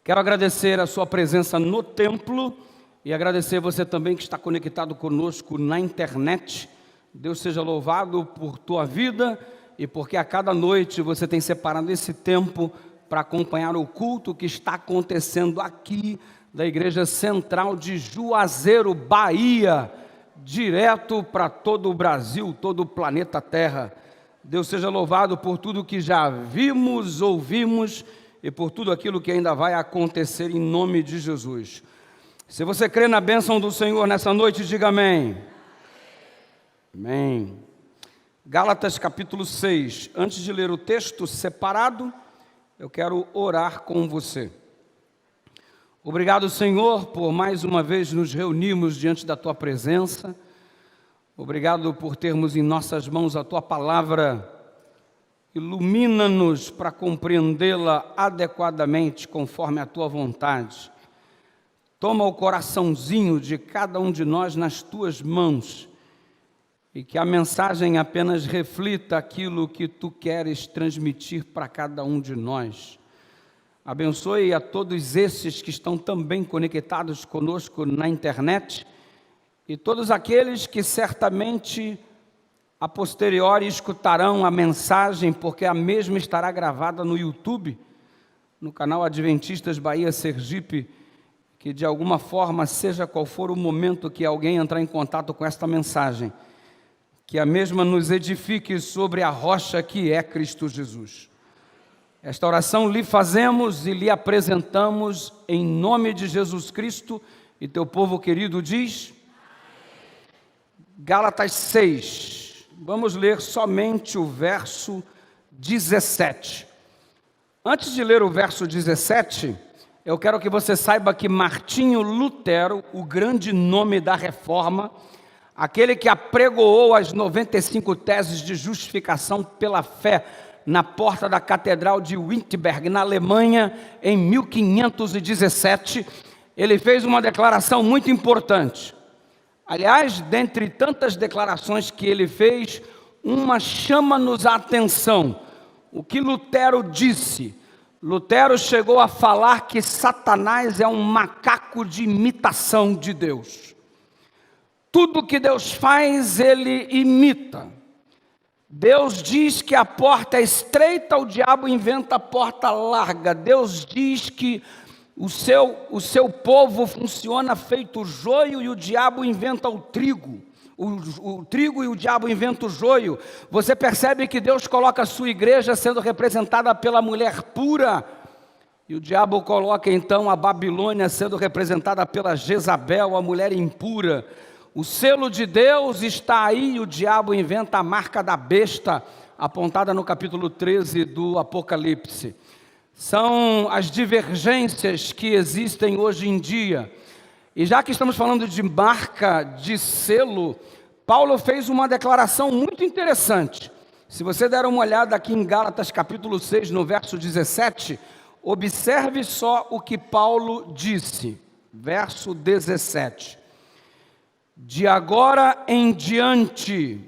Quero agradecer a sua presença no templo e agradecer você também que está conectado conosco na internet. Deus seja louvado por tua vida e porque a cada noite você tem separado esse tempo para acompanhar o culto que está acontecendo aqui da Igreja Central de Juazeiro, Bahia, direto para todo o Brasil, todo o planeta Terra. Deus seja louvado por tudo que já vimos, ouvimos e por tudo aquilo que ainda vai acontecer em nome de Jesus. Se você crê na bênção do Senhor nessa noite, diga amém. Amém. Gálatas capítulo 6. Antes de ler o texto separado, eu quero orar com você. Obrigado, Senhor, por mais uma vez nos reunirmos diante da Tua presença. Obrigado por termos em nossas mãos a Tua palavra. Ilumina-nos para compreendê-la adequadamente, conforme a Tua vontade. Toma o coraçãozinho de cada um de nós nas Tuas mãos e que a mensagem apenas reflita aquilo que Tu queres transmitir para cada um de nós. Abençoe a todos esses que estão também conectados conosco na internet e todos aqueles que certamente a posteriori escutarão a mensagem, porque a mesma estará gravada no YouTube, no canal Adventistas Bahia Sergipe, que de alguma forma, seja qual for o momento que alguém entrar em contato com esta mensagem, que a mesma nos edifique sobre a rocha que é Cristo Jesus. Esta oração lhe fazemos e lhe apresentamos em nome de Jesus Cristo, e teu povo querido diz, Gálatas 6. Vamos ler somente o verso 17. Antes de ler o verso 17, eu quero que você saiba que Martinho Lutero, o grande nome da Reforma, aquele que apregoou as 95 teses de justificação pela fé na porta da Catedral de Wittenberg, na Alemanha, em 1517, ele fez uma declaração muito importante. Aliás, dentre tantas declarações que ele fez, uma chama-nos a atenção. O que Lutero disse? Lutero chegou a falar que Satanás é um macaco de imitação de Deus. Tudo que Deus faz, ele imita. Deus diz que a porta é estreita, o diabo inventa a porta larga. Deus diz que o seu povo funciona feito joio e o diabo inventa o trigo. O trigo e o diabo inventam o joio. Você percebe que Deus coloca a sua igreja sendo representada pela mulher pura. E o diabo coloca então a Babilônia sendo representada pela Jezabel, a mulher impura. O selo de Deus está aí e o diabo inventa a marca da besta, apontada no capítulo 13 do Apocalipse. São as divergências que existem hoje em dia. E já que estamos falando de marca, de selo, Paulo fez uma declaração muito interessante. Se você der uma olhada aqui em Gálatas capítulo 6, no verso 17, observe só o que Paulo disse. Verso 17. De agora em diante,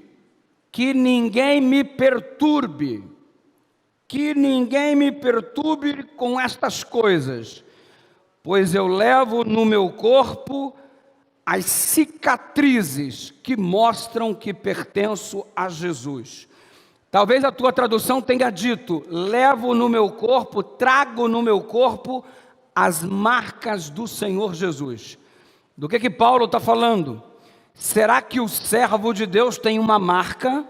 que ninguém me perturbe, com estas coisas, pois eu levo no meu corpo as cicatrizes que mostram que pertenço a Jesus. Talvez a tua tradução tenha dito, levo no meu corpo, trago no meu corpo as marcas do Senhor Jesus. Do que Paulo está falando? Será que o servo de Deus tem uma marca?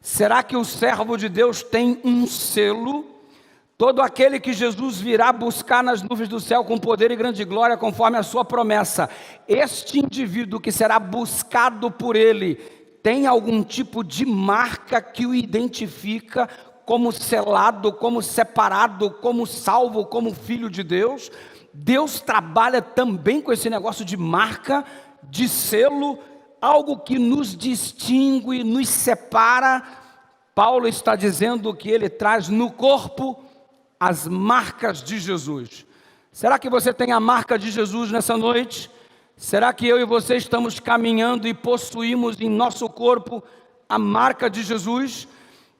Será que o servo de Deus tem um selo? Todo aquele que Jesus virá buscar nas nuvens do céu com poder e grande glória, conforme a sua promessa, este indivíduo que será buscado por ele, tem algum tipo de marca que o identifica como selado, como separado, como salvo, como filho de Deus? Deus trabalha também com esse negócio de marca, de selo, algo que nos distingue, nos separa. Paulo está dizendo que ele traz no corpo as marcas de Jesus. Será que você tem a marca de Jesus nessa noite? Será que eu e você estamos caminhando e possuímos em nosso corpo a marca de Jesus?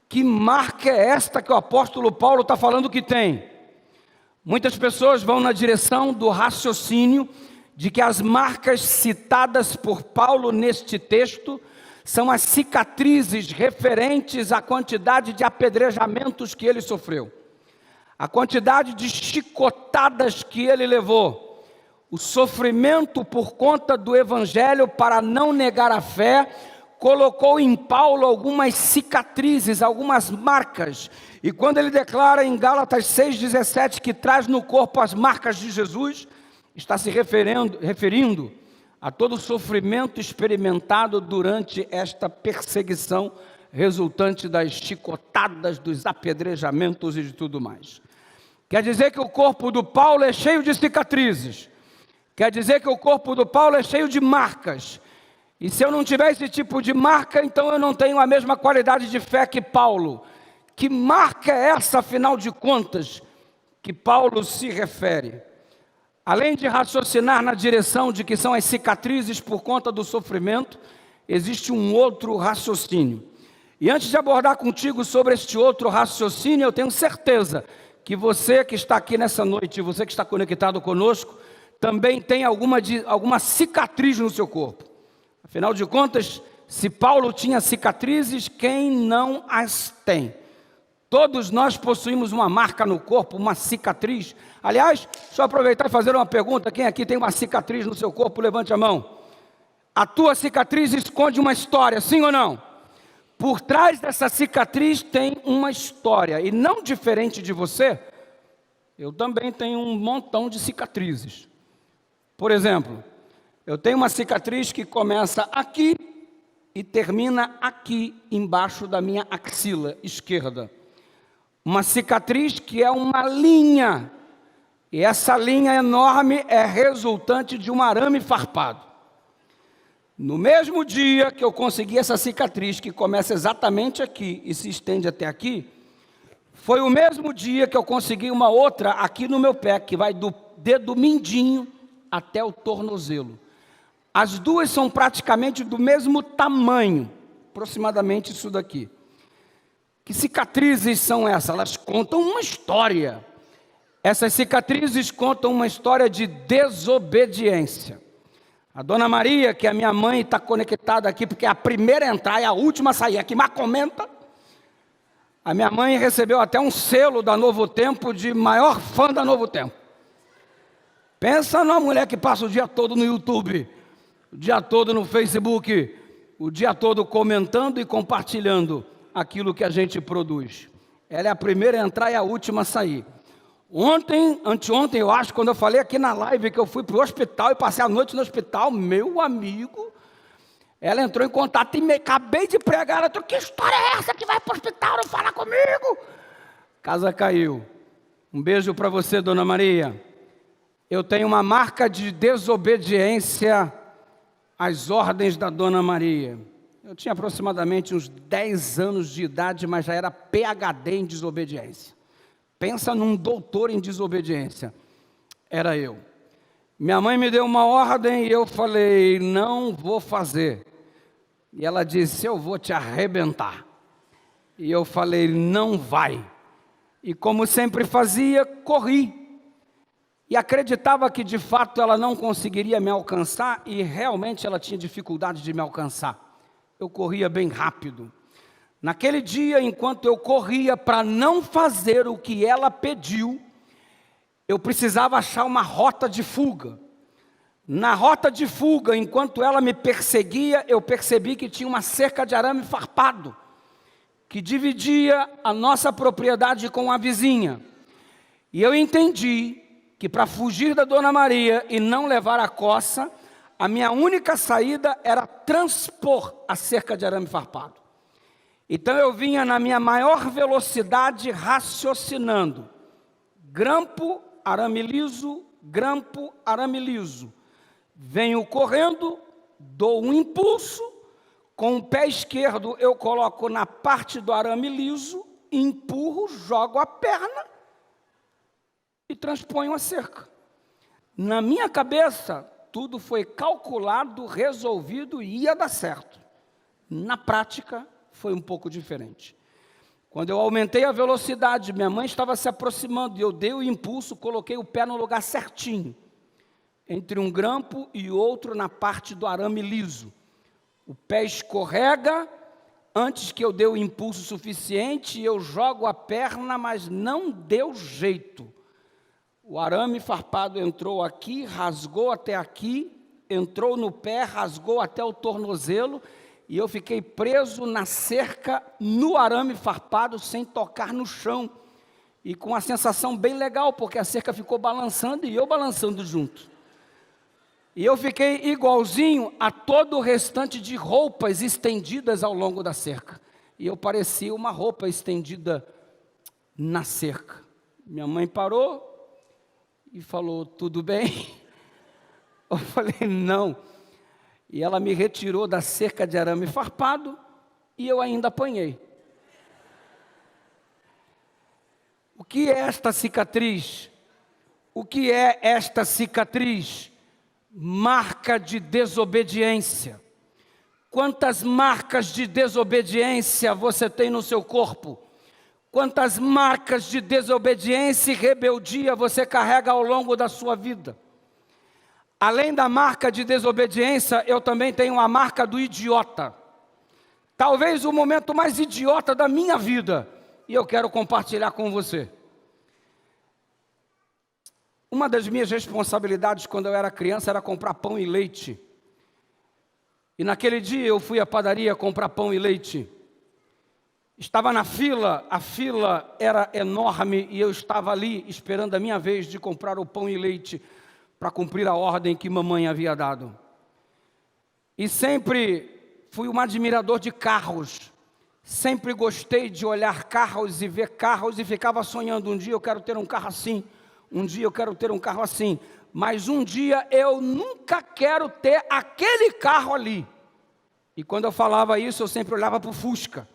Que marca é esta que o apóstolo Paulo está falando que tem? Muitas pessoas vão na direção do raciocínio de que as marcas citadas por Paulo neste texto são as cicatrizes referentes à quantidade de apedrejamentos que ele sofreu, a quantidade de chicotadas que ele levou, o sofrimento por conta do evangelho para não negar a fé, colocou em Paulo algumas cicatrizes, algumas marcas. E quando ele declara em Gálatas 6,17 que traz no corpo as marcas de Jesus, está se referindo a todo o sofrimento experimentado durante esta perseguição resultante das chicotadas, dos apedrejamentos e de tudo mais. Quer dizer que o corpo do Paulo é cheio de cicatrizes. Quer dizer que o corpo do Paulo é cheio de marcas. E se eu não tiver esse tipo de marca, então eu não tenho a mesma qualidade de fé que Paulo. Que marca é essa, afinal de contas, que Paulo se refere? Além de raciocinar na direção de que são as cicatrizes por conta do sofrimento, existe um outro raciocínio. E antes de abordar contigo sobre este outro raciocínio, eu tenho certeza que você que está aqui nessa noite, você que está conectado conosco, também tem alguma cicatriz no seu corpo. Afinal de contas, se Paulo tinha cicatrizes, quem não as tem? Todos nós possuímos uma marca no corpo, uma cicatriz. Aliás, deixa eu aproveitar e fazer uma pergunta. Quem aqui tem uma cicatriz no seu corpo? Levante a mão. A tua cicatriz esconde uma história, sim ou não? Por trás dessa cicatriz tem uma história. E não diferente de você, eu também tenho um montão de cicatrizes. Por exemplo, eu tenho uma cicatriz que começa aqui e termina aqui, embaixo da minha axila esquerda. Uma cicatriz que é uma linha, e essa linha enorme é resultante de um arame farpado. No mesmo dia que eu consegui essa cicatriz, que começa exatamente aqui e se estende até aqui, foi o mesmo dia que eu consegui uma outra aqui no meu pé, que vai do dedo mindinho até o tornozelo. As duas são praticamente do mesmo tamanho, aproximadamente isso daqui. Que cicatrizes são essas? Elas contam uma história. Essas cicatrizes contam uma história de desobediência. A Dona Maria, que é a minha mãe, está conectada aqui, porque é a primeira a entrar e a última a sair. Aqui mais comenta. A minha mãe recebeu até um selo da Novo Tempo de maior fã da Novo Tempo. Pensa numa mulher que passa o dia todo no YouTube, o dia todo no Facebook, o dia todo comentando e compartilhando aquilo que a gente produz. Ela é a primeira a entrar e a última a sair. Anteontem, eu acho, quando eu falei aqui na live que eu fui para o hospital e passei a noite no hospital, meu amigo, ela entrou em contato e acabei de pregar, ela falou, que história é essa que vai para o hospital não falar comigo? Casa caiu. Um beijo para você, Dona Maria. Eu tenho uma marca de desobediência às ordens da Dona Maria. Eu tinha aproximadamente uns 10 anos de idade, mas já era PhD em desobediência. Pensa num doutor em desobediência. Era eu. Minha mãe me deu uma ordem e eu falei, não vou fazer. E ela disse, eu vou te arrebentar. E eu falei, não vai. E como sempre fazia, corri. E acreditava que de fato ela não conseguiria me alcançar, e realmente ela tinha dificuldade de me alcançar. Eu corria bem rápido. Naquele dia, enquanto eu corria para não fazer o que ela pediu, eu precisava achar uma rota de fuga. Na rota de fuga, enquanto ela me perseguia, eu percebi que tinha uma cerca de arame farpado, que dividia a nossa propriedade com a vizinha. E eu entendi que para fugir da Dona Maria e não levar a coça, a minha única saída era transpor a cerca de arame farpado. Então eu vinha na minha maior velocidade raciocinando. Grampo, arame liso, grampo, arame liso. Venho correndo, dou um impulso, com o pé esquerdo eu coloco na parte do arame liso, empurro, jogo a perna e transponho a cerca. Na minha cabeça, tudo foi calculado, resolvido e ia dar certo. Na prática, foi um pouco diferente. Quando eu aumentei a velocidade, minha mãe estava se aproximando e eu dei o impulso, coloquei o pé no lugar certinho, entre um grampo e outro na parte do arame liso. O pé escorrega, antes que eu dê o impulso suficiente, eu jogo a perna, mas não deu jeito. O arame farpado entrou aqui, rasgou até aqui, entrou no pé, rasgou até o tornozelo, e eu fiquei preso na cerca, no arame farpado, sem tocar no chão. E com uma sensação bem legal, porque a cerca ficou balançando e eu balançando junto. E eu fiquei igualzinho a todo o restante de roupas estendidas ao longo da cerca. E eu parecia uma roupa estendida na cerca. Minha mãe parou e falou, tudo bem? Eu falei, não. E ela me retirou da cerca de arame farpado e eu ainda apanhei. O que é esta cicatriz? O que é esta cicatriz? Marca de desobediência. Quantas marcas de desobediência você tem no seu corpo? Quantas marcas de desobediência e rebeldia você carrega ao longo da sua vida? Além da marca de desobediência, eu também tenho a marca do idiota. Talvez o momento mais idiota da minha vida, e eu quero compartilhar com você. Uma das minhas responsabilidades quando eu era criança era comprar pão e leite. E naquele dia eu fui à padaria comprar pão e leite. Estava na fila, a fila era enorme e eu estava ali esperando a minha vez de comprar o pão e leite para cumprir a ordem que mamãe havia dado. E sempre fui um admirador de carros. Sempre gostei de olhar carros e ver carros e ficava sonhando, um dia eu quero ter um carro assim. Um dia eu quero ter um carro assim, mas um dia eu nunca quero ter aquele carro ali. E quando eu falava isso, eu sempre olhava para o Fusca.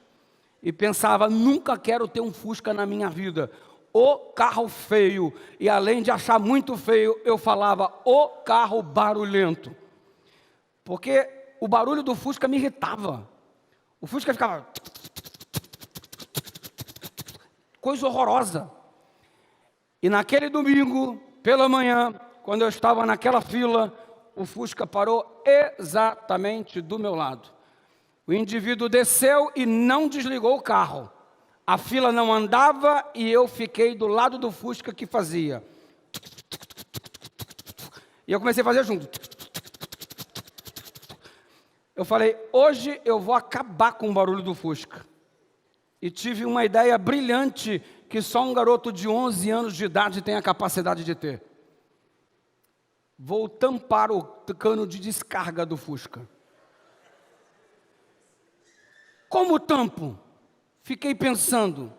E pensava, nunca quero ter um Fusca na minha vida. O carro feio. E além de achar muito feio, eu falava, o carro barulhento. Porque o barulho do Fusca me irritava. O Fusca ficava... coisa horrorosa. E naquele domingo, pela manhã, quando eu estava naquela fila, o Fusca parou exatamente do meu lado. O indivíduo desceu e não desligou o carro. A fila não andava e eu fiquei do lado do Fusca que fazia. E eu comecei a fazer junto. Eu falei, hoje eu vou acabar com o barulho do Fusca. E tive uma ideia brilhante que só um garoto de 11 anos de idade tem a capacidade de ter. Vou tampar o cano de descarga do Fusca. Como tampo? Fiquei pensando.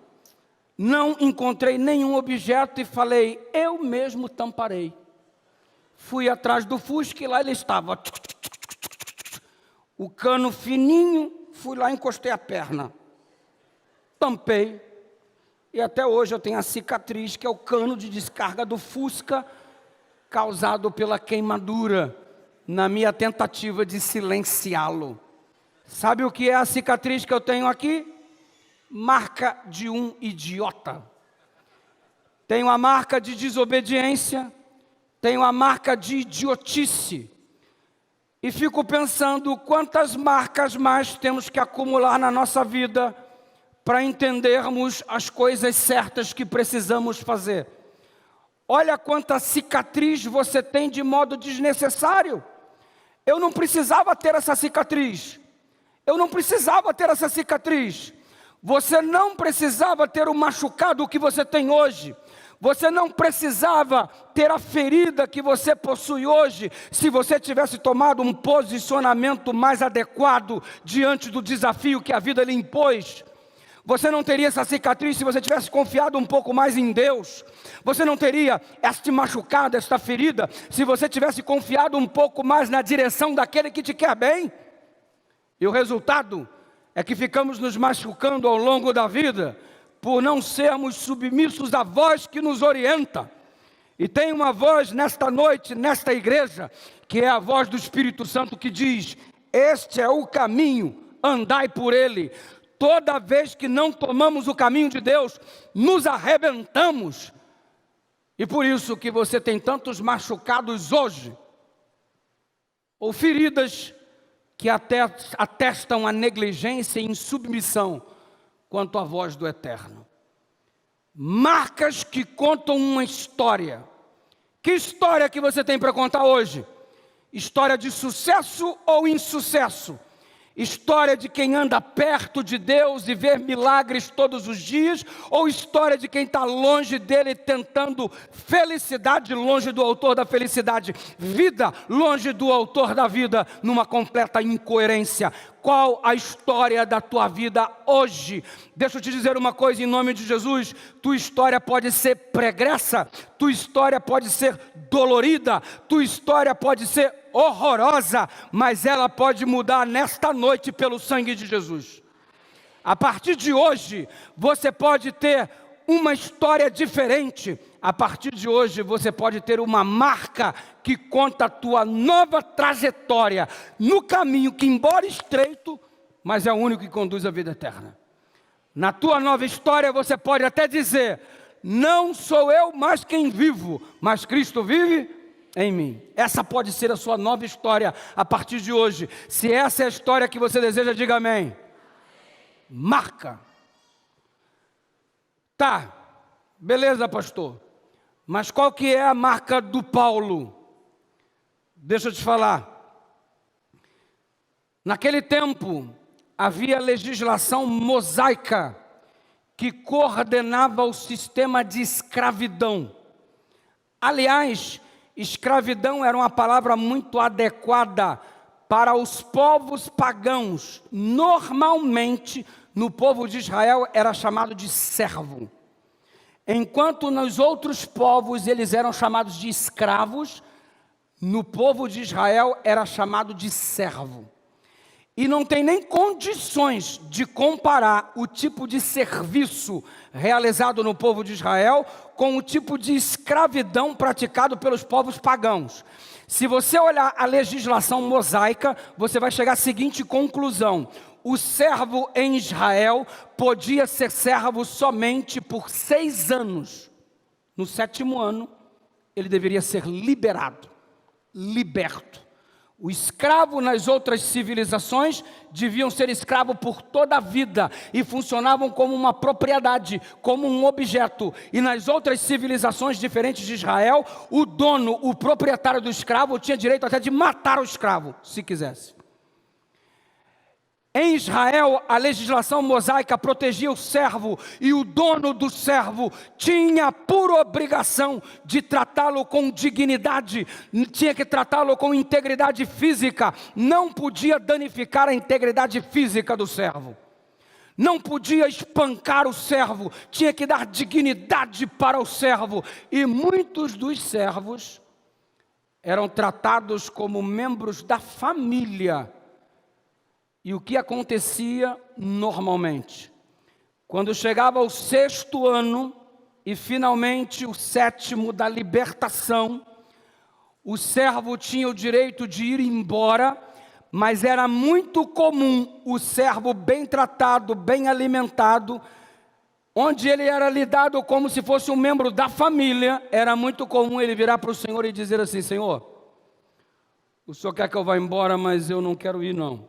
Não encontrei nenhum objeto e falei, eu mesmo tamparei. Fui atrás do Fusca e lá ele estava. O cano fininho, fui lá e encostei a perna. Tampei. E até hoje eu tenho a cicatriz, que é o cano de descarga do Fusca, causado pela queimadura, na minha tentativa de silenciá-lo. Sabe o que é a cicatriz que eu tenho aqui? Marca de um idiota. Tenho a marca de desobediência, tenho a marca de idiotice. E fico pensando quantas marcas mais temos que acumular na nossa vida para entendermos as coisas certas que precisamos fazer. Olha quanta cicatriz você tem de modo desnecessário. Eu não precisava ter essa cicatriz. Eu não precisava ter essa cicatriz. Você não precisava ter o machucado que você tem hoje. Você não precisava ter a ferida que você possui hoje, se você tivesse tomado um posicionamento mais adequado diante do desafio que a vida lhe impôs. Você não teria essa cicatriz se você tivesse confiado um pouco mais em Deus. Você não teria este machucado, esta ferida, se você tivesse confiado um pouco mais na direção daquele que te quer bem. E o resultado é que ficamos nos machucando ao longo da vida, por não sermos submissos à voz que nos orienta. E tem uma voz nesta noite, nesta igreja, que é a voz do Espírito Santo que diz, este é o caminho, andai por ele. toda vez que não tomamos o caminho de Deus, nos arrebentamos. E por isso que você tem tantos machucados hoje, ou feridas que até atestam a negligência e insubmissão quanto à voz do Eterno. Marcas que contam uma história. Que história que você tem para contar hoje? História de sucesso ou insucesso? História de quem anda perto de Deus e vê milagres todos os dias? Ou história de quem está longe dele tentando felicidade longe do autor da felicidade? Vida longe do autor da vida, numa completa incoerência. Qual a história da tua vida hoje? Deixa eu te dizer uma coisa em nome de Jesus. Tua história pode ser pregressa, tua história pode ser dolorida, tua história pode ser horrorosa, mas ela pode mudar nesta noite pelo sangue de Jesus. A partir de hoje, você pode ter uma história diferente. A partir de hoje, você pode ter uma marca que conta a tua nova trajetória no caminho que, embora estreito, mas é o único que conduz à vida eterna. Na tua nova história, você pode até dizer: não sou eu mais quem vivo, mas Cristo vive em mim. Essa pode ser a sua nova história a partir de hoje. Se essa é a história que você deseja, diga amém. Marca. Tá, beleza, pastor. Mas qual que é a marca do Paulo? Deixa eu te falar. Naquele tempo, havia legislação mosaica que coordenava o sistema de escravidão. Aliás, escravidão era uma palavra muito adequada para os povos pagãos. Normalmente, no povo de Israel, era chamado de servo. Enquanto nos outros povos eles eram chamados de escravos, no povo de Israel era chamado de servo. E não tem nem condições de comparar o tipo de serviço realizado no povo de Israel com o tipo de escravidão praticado pelos povos pagãos. Se você olhar a legislação mosaica, você vai chegar à seguinte conclusão: o servo em Israel podia ser servo somente por 6 anos. No 7º ano, ele deveria ser liberado, liberto. O escravo nas outras civilizações deviam ser escravo por toda a vida e funcionavam como uma propriedade, como um objeto. E nas outras civilizações diferentes de Israel, o dono, o proprietário do escravo, tinha direito até de matar o escravo, se quisesse. Em Israel, a legislação mosaica protegia o servo e o dono do servo tinha por obrigação de tratá-lo com dignidade, tinha que tratá-lo com integridade física, não podia danificar a integridade física do servo, não podia espancar o servo, tinha que dar dignidade para o servo. E muitos dos servos eram tratados como membros da família. E o que acontecia normalmente? Quando chegava o 6º ano e finalmente o 7º da libertação, o servo tinha o direito de ir embora, mas era muito comum o servo bem tratado, bem alimentado, onde ele era lidado como se fosse um membro da família, era muito comum ele virar para o Senhor e dizer assim: Senhor, o Senhor quer que eu vá embora, mas eu não quero ir não.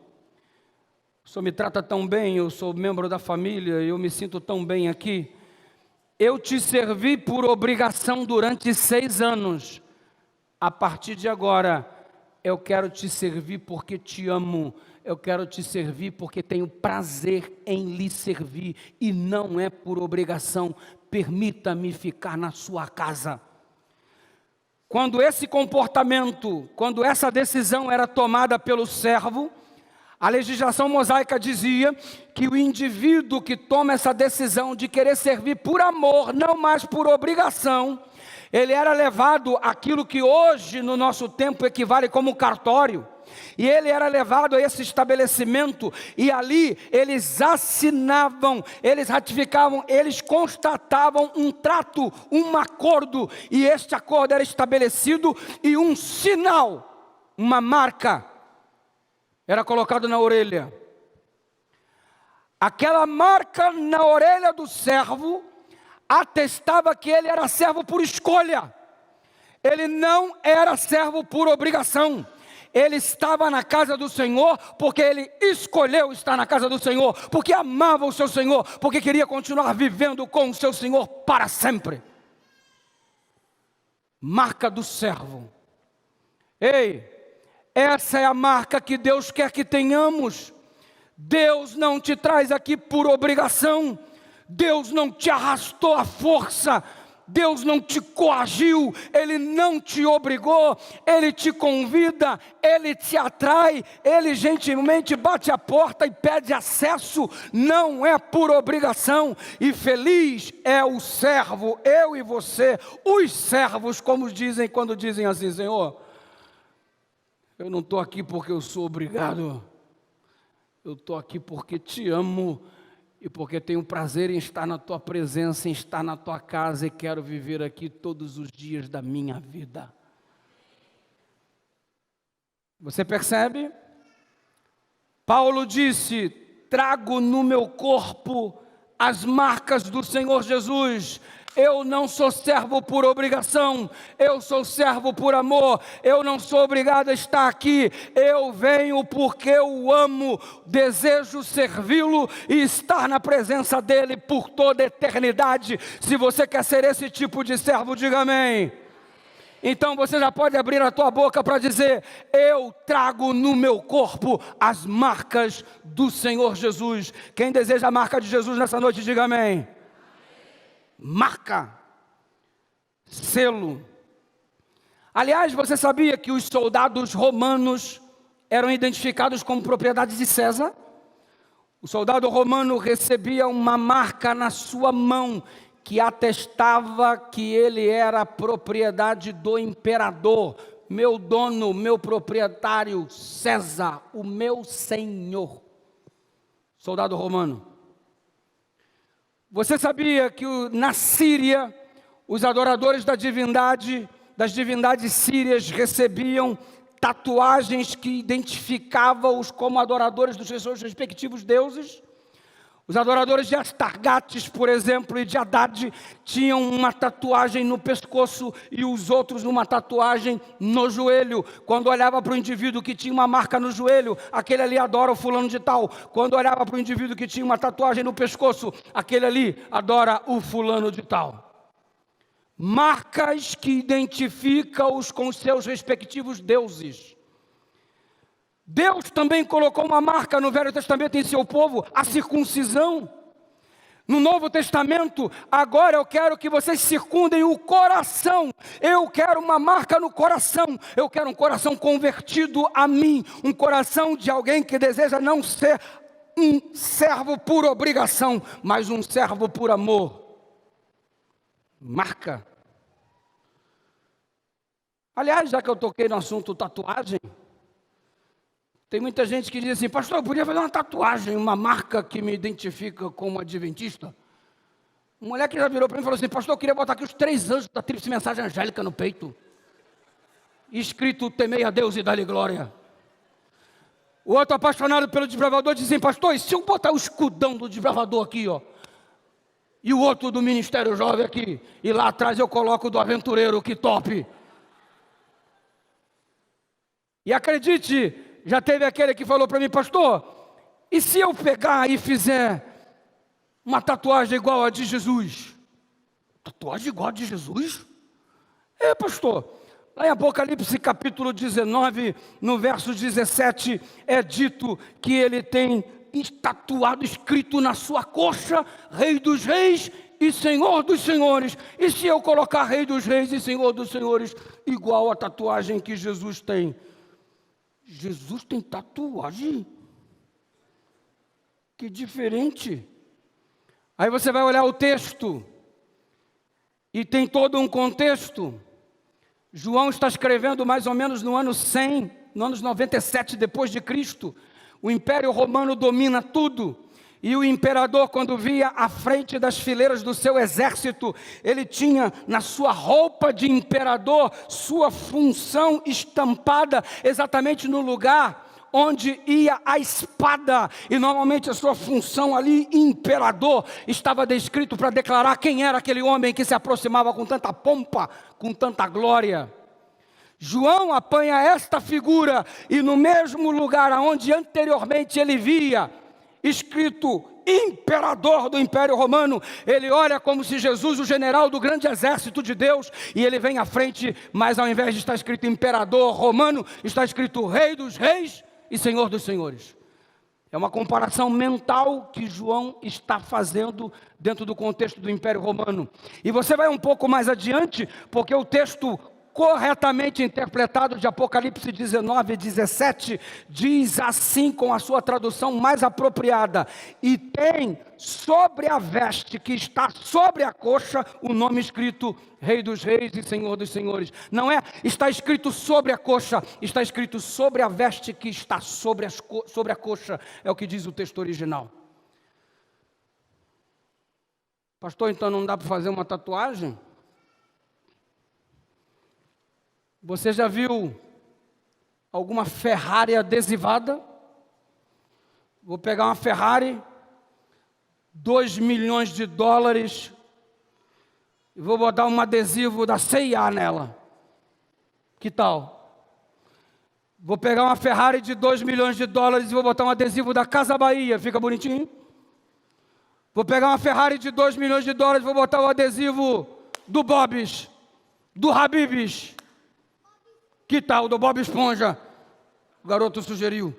O Senhor me trata tão bem, eu sou membro da família, eu me sinto tão bem aqui. Eu te servi por obrigação durante 6 anos. A partir de agora, eu quero te servir porque te amo. Eu quero te servir porque tenho prazer em lhe servir. E não é por obrigação. Permita-me ficar na sua casa. Quando esse comportamento, quando essa decisão era tomada pelo servo, a legislação mosaica dizia que o indivíduo que toma essa decisão de querer servir por amor, não mais por obrigação, ele era levado àquilo que hoje no nosso tempo equivale como cartório. E ele era levado a esse estabelecimento e ali eles assinavam, eles ratificavam, eles constatavam um trato, um acordo. E este acordo era estabelecido e um sinal, uma marca, era colocado na orelha. Aquela marca na orelha do servo atestava que ele era servo por escolha. Ele não era servo por obrigação. Ele estava na casa do Senhor porque ele escolheu estar na casa do Senhor, porque amava o seu Senhor, porque queria continuar vivendo com o seu Senhor para sempre. Marca do servo. Ei, essa é a marca que Deus quer que tenhamos. Deus não te traz aqui por obrigação. Deus não te arrastou à força. Deus não te coagiu, Ele não te obrigou, Ele te convida, Ele te atrai, Ele gentilmente bate a porta e pede acesso, não é por obrigação. E feliz é o servo, eu e você, os servos, como dizem quando dizem assim: Senhor, eu não estou aqui porque eu sou obrigado, eu estou aqui porque te amo, e porque tenho prazer em estar na tua presença, em estar na tua casa, e quero viver aqui todos os dias da minha vida. Você percebe? Paulo disse: trago no meu corpo as marcas do Senhor Jesus. Eu não sou servo por obrigação, eu sou servo por amor. Eu não sou obrigado a estar aqui, eu venho porque eu o amo, desejo servi-lo e estar na presença dele por toda a eternidade. Se você quer ser esse tipo de servo, diga amém. Então você já pode abrir a tua boca para dizer: eu trago no meu corpo as marcas do Senhor Jesus. Quem deseja a marca de Jesus nessa noite, diga amém. Marca, selo. Aliás, você sabia que os soldados romanos eram identificados como propriedade de César? O soldado romano recebia uma marca na sua mão que atestava que ele era propriedade do imperador, meu dono, meu proprietário, César, o meu senhor. Soldado romano. Você sabia que na Síria, os adoradores das divindades sírias recebiam tatuagens que identificavam-os como adoradores dos seus respectivos deuses? Os adoradores de Astargates, por exemplo, e de Haddad, tinham uma tatuagem no pescoço e os outros uma tatuagem no joelho. Quando olhava para o indivíduo que tinha uma marca no joelho, aquele ali adora o fulano de tal. Quando olhava para o indivíduo que tinha uma tatuagem no pescoço, aquele ali adora o fulano de tal. Marcas que identificam-os com os seus respectivos deuses. Deus também colocou uma marca no Velho Testamento em seu povo, a circuncisão. No Novo Testamento, agora eu quero que vocês circundem o coração. Eu quero uma marca no coração. Eu quero um coração convertido a mim. Um coração de alguém que deseja não ser um servo por obrigação, mas um servo por amor. Marca. Aliás, já que eu toquei no assunto tatuagem, tem muita gente que diz assim: pastor, eu podia fazer uma tatuagem, uma marca que me identifica como adventista. Um moleque já virou para mim e falou assim: pastor, eu queria botar aqui os 3 anjos da tríplice mensagem angélica no peito, escrito: temei a Deus e dá-lhe glória. O outro, apaixonado pelo desbravador, diz assim: pastor, e se eu botar o escudão do desbravador aqui, ó, e o outro do ministério jovem aqui, e lá atrás eu coloco do aventureiro, que top. E acredite, já teve aquele que falou para mim: pastor, e se eu pegar e fizer uma tatuagem igual a de Jesus? Tatuagem igual a de Jesus? É, pastor. Lá em Apocalipse capítulo 19, no verso 17, é dito que ele tem tatuado, escrito na sua coxa: Rei dos Reis e Senhor dos Senhores. E se eu colocar Rei dos Reis e Senhor dos Senhores igual a tatuagem que Jesus tem? Jesus tem tatuagem? Que diferente. Aí você vai olhar o texto, e tem todo um contexto. João está escrevendo mais ou menos no ano 100, no ano 97 depois de Cristo. O Império Romano domina tudo. E o imperador, quando via à frente das fileiras do seu exército, ele tinha na sua roupa de imperador sua função estampada exatamente no lugar onde ia a espada, e normalmente a sua função ali, imperador, estava descrito para declarar quem era aquele homem que se aproximava com tanta pompa, com tanta glória. João apanha esta figura, e no mesmo lugar onde anteriormente ele via escrito imperador do Império Romano, ele olha como se Jesus, o general do grande exército de Deus, e ele vem à frente, mas ao invés de estar escrito imperador romano, está escrito rei dos reis e senhor dos senhores. É uma comparação mental que João está fazendo dentro do contexto do Império Romano. E você vai um pouco mais adiante, porque o texto corretamente interpretado de Apocalipse 19, 17, diz assim com a sua tradução mais apropriada: e tem sobre a veste que está sobre a coxa o nome escrito Rei dos Reis e Senhor dos Senhores. Não é, está escrito sobre a coxa, está escrito sobre a veste que está sobre a coxa, é o que diz o texto original. Pastor, então não dá para fazer uma tatuagem? Você já viu alguma Ferrari adesivada? Vou pegar uma Ferrari, 2 milhões de dólares, e vou botar um adesivo da C&A nela. Que tal? Vou pegar uma Ferrari de 2 milhões de dólares e vou botar um adesivo da Casa Bahia, fica bonitinho? Vou pegar uma Ferrari de 2 milhões de dólares e vou botar o adesivo do Bob's, do Habib's. Que tal do Bob Esponja? O garoto sugeriu.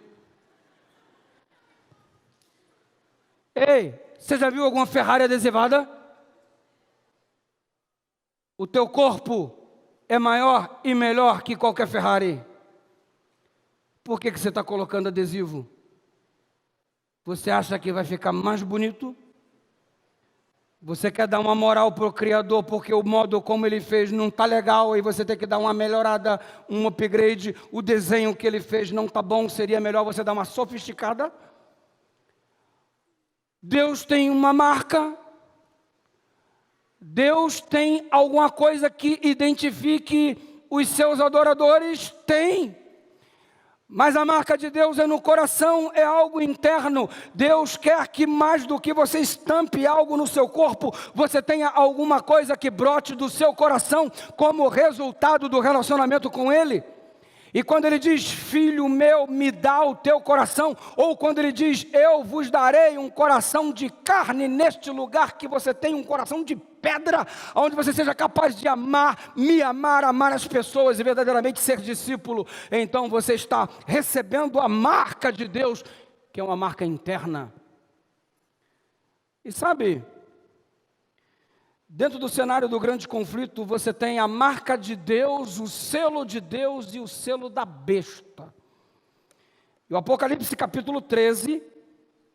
Ei, você já viu alguma Ferrari adesivada? O teu corpo é maior e melhor que qualquer Ferrari. Por que você está colocando adesivo? Você acha que vai ficar mais bonito? Você quer dar uma moral para o Criador, porque o modo como ele fez não está legal, e você tem que dar uma melhorada, um upgrade, o desenho que ele fez não está bom, seria melhor você dar uma sofisticada? Deus tem uma marca, Deus tem alguma coisa que identifique os seus adoradores? Tem. Mas a marca de Deus é no coração, é algo interno. Deus quer que mais do que você estampe algo no seu corpo, você tenha alguma coisa que brote do seu coração como resultado do relacionamento com Ele. E quando Ele diz, filho meu, me dá o teu coração, ou quando Ele diz, eu vos darei um coração de carne neste lugar, que você tem um coração de pedra, onde você seja capaz de amar, me amar, amar as pessoas e verdadeiramente ser discípulo, então você está recebendo a marca de Deus, que é uma marca interna. E sabe, dentro do cenário do grande conflito, você tem a marca de Deus, o selo de Deus e o selo da besta. E o Apocalipse capítulo 13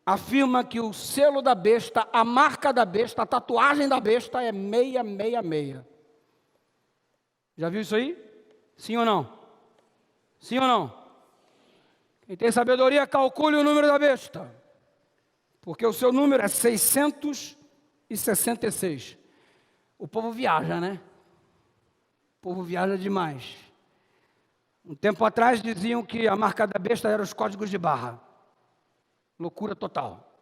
afirma que o selo da besta, a marca da besta, a tatuagem da besta é 666. Já viu isso aí? Sim ou não? Sim ou não? Quem tem sabedoria, calcule o número da besta. Porque o seu número é 666. O povo viaja, né? O povo viaja demais. Um tempo atrás diziam que a marca da besta era os códigos de barra. Loucura total.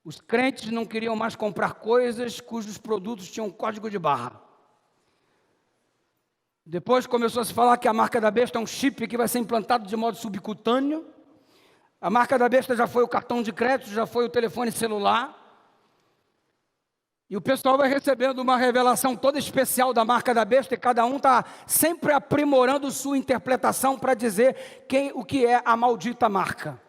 Os crentes não queriam mais comprar coisas cujos produtos tinham código de barra. Depois começou a se falar que a marca da besta é um chip que vai ser implantado de modo subcutâneo. A marca da besta já foi o cartão de crédito, já foi o telefone celular. E o pessoal vai recebendo uma revelação toda especial da marca da besta, e cada um está sempre aprimorando sua interpretação para dizer o que é a maldita marca.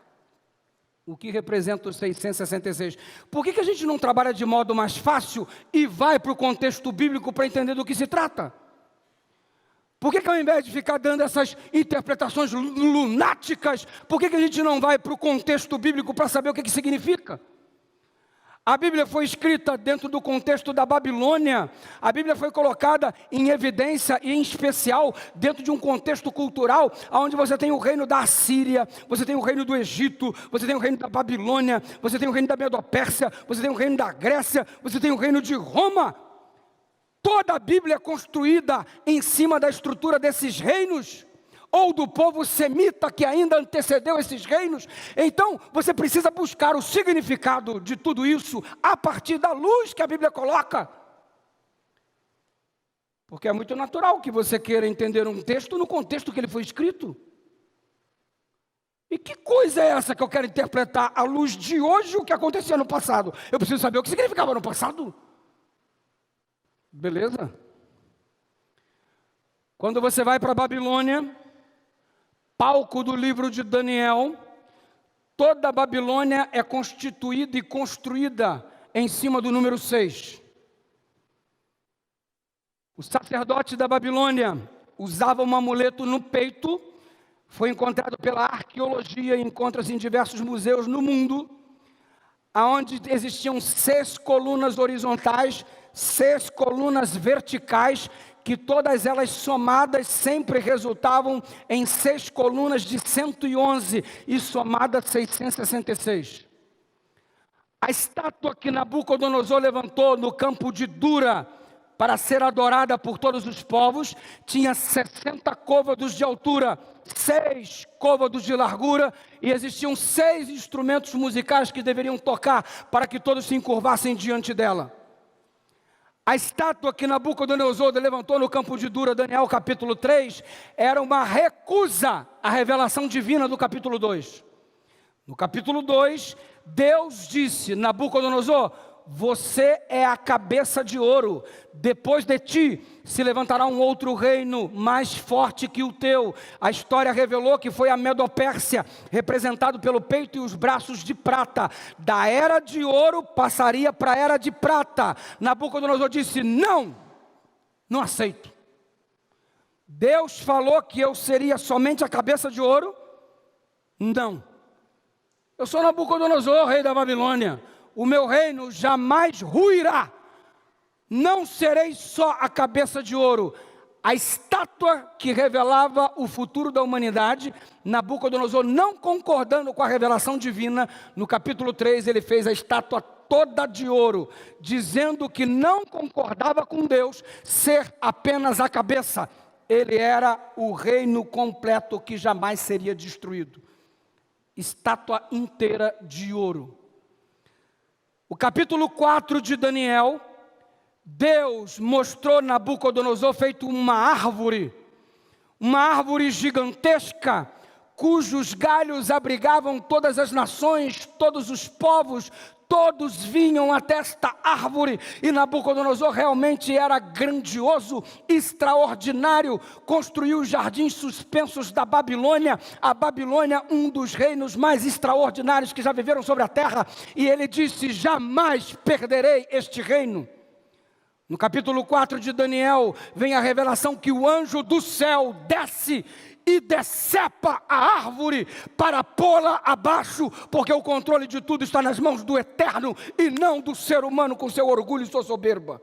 O que representa os 666. Por que a gente não trabalha de modo mais fácil e vai para o contexto bíblico para entender do que se trata? Por que ao invés de ficar dando essas interpretações lunáticas, por que a gente não vai para o contexto bíblico para saber o que significa? A Bíblia foi escrita dentro do contexto da Babilônia. A Bíblia foi colocada em evidência e em especial dentro de um contexto cultural onde você tem o reino da Assíria, você tem o reino do Egito, você tem o reino da Babilônia, você tem o reino da Medopérsia, você tem o reino da Grécia, você tem o reino de Roma. Toda a Bíblia é construída em cima da estrutura desses reinos, ou do povo semita que ainda antecedeu esses reinos. Então, você precisa buscar o significado de tudo isso a partir da luz que a Bíblia coloca. Porque é muito natural que você queira entender um texto no contexto que ele foi escrito. E que coisa é essa que eu quero interpretar à luz de hoje o que acontecia no passado? Eu preciso saber o que significava no passado. Beleza? Quando você vai para a Babilônia, palco do livro de Daniel, toda a Babilônia é constituída e construída em cima do número 6. O sacerdote da Babilônia usava um amuleto no peito, foi encontrado pela arqueologia e encontra-se em diversos museus no mundo, onde existiam 6 colunas horizontais, 6 colunas verticais, que todas elas somadas sempre resultavam em 6 colunas de 111 e somadas 666. A estátua que Nabucodonosor levantou no campo de Dura para ser adorada por todos os povos tinha 60 côvados de altura, 6 côvados de largura, e existiam 6 instrumentos musicais que deveriam tocar para que todos se encurvassem diante dela. A estátua que Nabucodonosor levantou no campo de Dura, Daniel capítulo 3, era uma recusa à revelação divina do capítulo 2. No capítulo 2, Deus disse: Nabucodonosor, você é a cabeça de ouro, depois de ti se levantará um outro reino mais forte que o teu. A história revelou que foi a Medo-Pérsia, representado pelo peito e os braços de prata. Da era de ouro passaria para a era de prata. Nabucodonosor disse: não aceito. Deus falou que eu seria somente a cabeça de ouro? Não. Eu sou Nabucodonosor, rei da Babilônia. O meu reino jamais ruirá. Não serei só a cabeça de ouro. A estátua que revelava o futuro da humanidade, Nabucodonosor, não concordando com a revelação divina, no capítulo 3 ele fez a estátua toda de ouro, dizendo que não concordava com Deus ser apenas a cabeça. Ele era o reino completo que jamais seria destruído. Estátua inteira de ouro. O capítulo 4 de Daniel, Deus mostrou Nabucodonosor feito uma árvore gigantesca, cujos galhos abrigavam todas as nações, todos os povos, todos vinham até esta árvore, e Nabucodonosor realmente era grandioso, extraordinário, construiu os jardins suspensos da Babilônia, a Babilônia, um dos reinos mais extraordinários que já viveram sobre a terra, e ele disse: jamais perderei este reino. No capítulo 4 de Daniel, vem a revelação que o anjo do céu desce e decepa a árvore para pô-la abaixo, porque o controle de tudo está nas mãos do Eterno e não do ser humano com seu orgulho e sua soberba.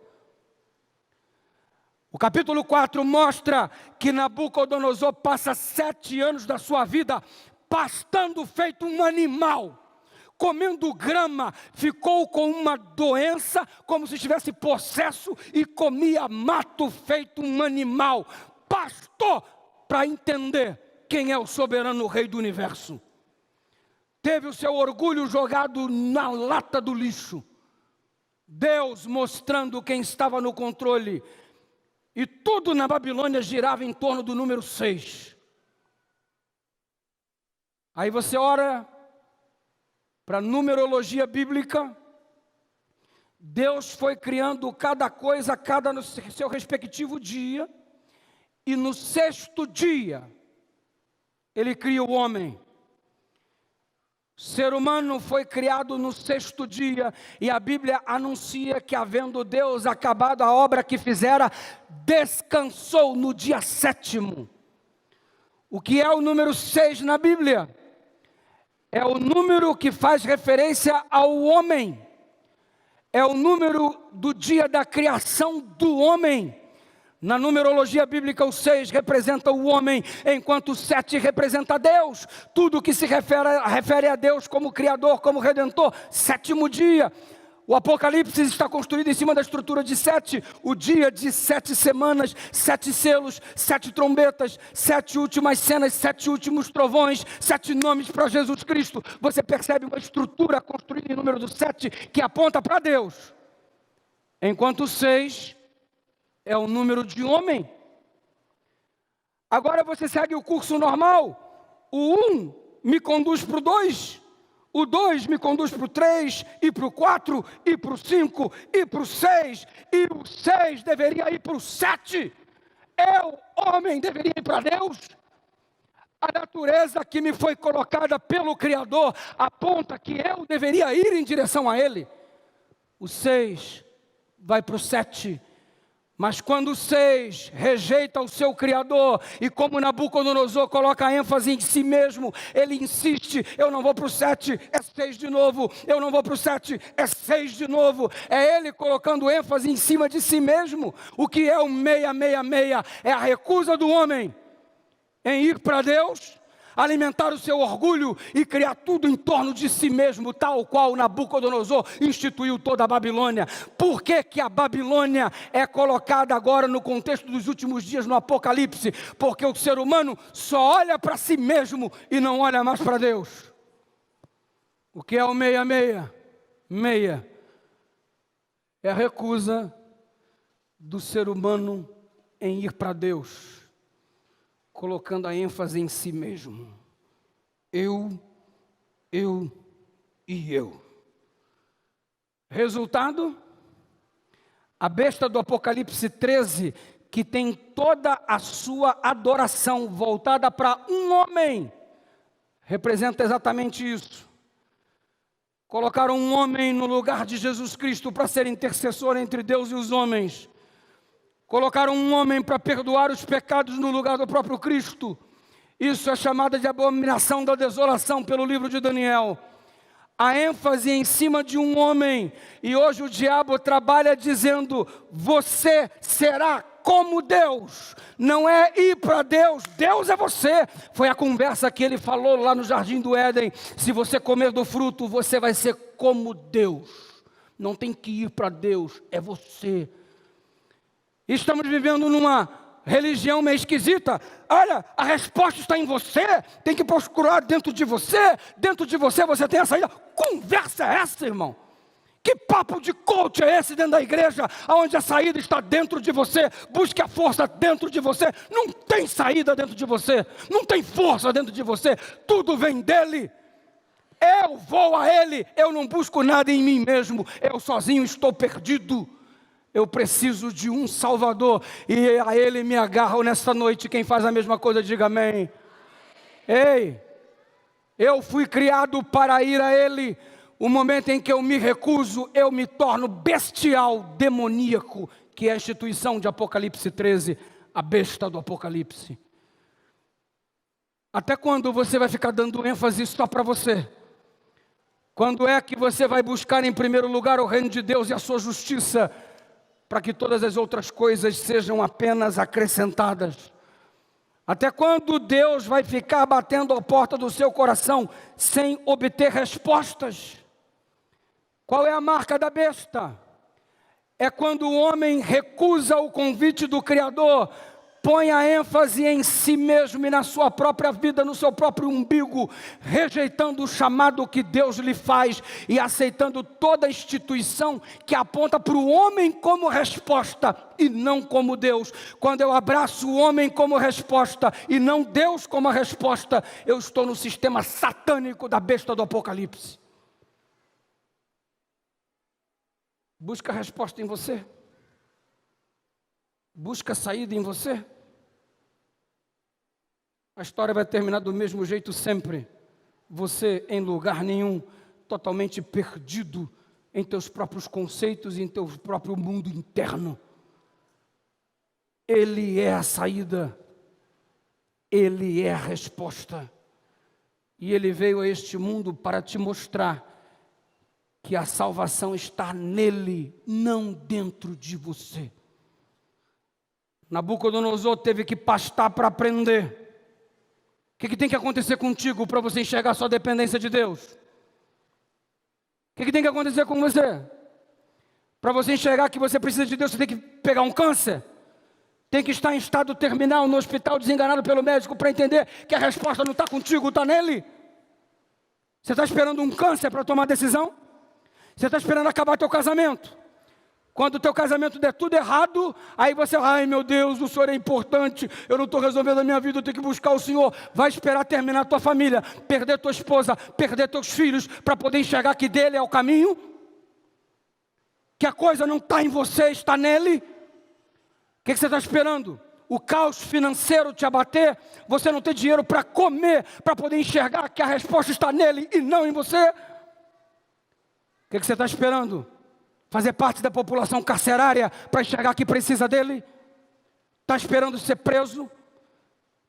O capítulo 4 mostra que Nabucodonosor passa 7 anos da sua vida pastando feito um animal, comendo grama, ficou com uma doença como se estivesse possesso e comia mato feito um animal, pastou para entender quem é o soberano rei do universo. Teve o seu orgulho jogado na lata do lixo. Deus mostrando quem estava no controle. E tudo na Babilônia girava em torno do número 6. Aí você ora para a numerologia bíblica. Deus foi criando cada coisa, cada no seu respectivo dia. E no 6º dia, Ele cria o homem. O ser humano foi criado no 6º dia, e a Bíblia anuncia que, havendo Deus acabado a obra que fizera, descansou no dia 7º. O que é o número 6 na Bíblia? É o número que faz referência ao homem. É o número do dia da criação do homem. Na numerologia bíblica, o 6 representa o homem, enquanto o 7 representa Deus. Tudo que se refere a Deus como Criador, como Redentor. 7º dia. O Apocalipse está construído em cima da estrutura de 7, o dia de 7 semanas, 7 selos, 7 trombetas, 7 últimas cenas, 7 últimos trovões, 7 nomes para Jesus Cristo. Você percebe uma estrutura construída em número do 7 que aponta para Deus. Enquanto o 6 é o número de homem. Agora você segue o curso normal. O 1 me conduz para o 2. O 2 me conduz para o 3, e para o 4, e para o 5, e para o 6, e o 6 deveria ir para o 7. Eu, homem, deveria ir para Deus. A natureza que me foi colocada pelo Criador aponta que eu deveria ir em direção a Ele. O 6 vai para o 7. Mas quando o 6 rejeita o seu Criador, e como Nabucodonosor coloca ênfase em si mesmo, ele insiste, eu não vou para o 7, é 6 de novo, eu não vou para o 7, é 6 de novo, é ele colocando ênfase em cima de si mesmo. O que é o 666? É a recusa do homem em ir para Deus, alimentar o seu orgulho e criar tudo em torno de si mesmo, tal qual Nabucodonosor instituiu toda a Babilônia. Por que que a Babilônia é colocada agora no contexto dos últimos dias no Apocalipse? Porque o ser humano só olha para si mesmo e não olha mais para Deus. O que é o 666? 6 é a recusa do ser humano em ir para Deus, colocando a ênfase em si mesmo. Eu e eu. Resultado? A besta do Apocalipse 13, que tem toda a sua adoração voltada para um homem, representa exatamente isso. Colocaram um homem no lugar de Jesus Cristo para ser intercessor entre Deus e os homens. Colocaram um homem para perdoar os pecados no lugar do próprio Cristo. Isso é chamada de abominação da desolação pelo livro de Daniel. A ênfase em cima de um homem. E hoje o diabo trabalha dizendo, você será como Deus. Não é ir para Deus, Deus é você. Foi a conversa que ele falou lá no Jardim do Éden. Se você comer do fruto, você vai ser como Deus. Não tem que ir para Deus, é você. Estamos vivendo numa religião meio esquisita. Olha, a resposta está em você, tem que procurar dentro de você você tem a saída. Conversa é essa, irmão? Que papo de coach é esse dentro da igreja, onde a saída está dentro de você? Busque a força dentro de você. Não tem saída dentro de você, não tem força dentro de você, tudo vem dele. Eu vou a ele, eu não busco nada em mim mesmo, eu sozinho estou perdido. Eu preciso de um Salvador, e a Ele me agarro nesta noite. Quem faz a mesma coisa, diga amém. Ei, eu fui criado para ir a Ele. O momento em que eu me recuso, eu me torno bestial, demoníaco, que é a instituição de Apocalipse 13, a besta do Apocalipse. Até quando você vai ficar dando ênfase só para você? Quando é que você vai buscar em primeiro lugar o reino de Deus e a sua justiça, para que todas as outras coisas sejam apenas acrescentadas? Até quando Deus vai ficar batendo a porta do seu coração sem obter respostas? Qual é a marca da besta? É quando o homem recusa o convite do Criador, põe a ênfase em si mesmo e na sua própria vida, no seu próprio umbigo, rejeitando o chamado que Deus lhe faz e aceitando toda a instituição que aponta para o homem como resposta e não como Deus. Quando eu abraço o homem como resposta e não Deus como a resposta, eu estou no sistema satânico da besta do Apocalipse. Busca a resposta em você. Busca saída em você. A história vai terminar do mesmo jeito sempre. Você em lugar nenhum, totalmente perdido em teus próprios conceitos e em teu próprio mundo interno. Ele é a saída. Ele é a resposta. E Ele veio a este mundo para te mostrar que a salvação está nele, não dentro de você. Nabucodonosor teve que pastar para aprender. O que tem que acontecer contigo para você enxergar sua dependência de Deus? O que tem que acontecer com você? Para você enxergar que você precisa de Deus, você tem que pegar um câncer. Tem que estar em estado terminal no hospital, desenganado pelo médico, para entender que a resposta não está contigo, está nele. Você está esperando um câncer para tomar decisão? Você está esperando acabar teu casamento? Quando o teu casamento der tudo errado, aí você, ai meu Deus, o Senhor é importante, eu não estou resolvendo a minha vida, eu tenho que buscar o Senhor. Vai esperar terminar a tua família, perder tua esposa, perder teus filhos, para poder enxergar que dele é o caminho? Que a coisa não está em você, está nele? O que você está esperando? O caos financeiro te abater? Você não ter dinheiro para comer, para poder enxergar que a resposta está nele e não em você? O que você está esperando? Fazer parte da população carcerária para enxergar que precisa dele? Está esperando ser preso?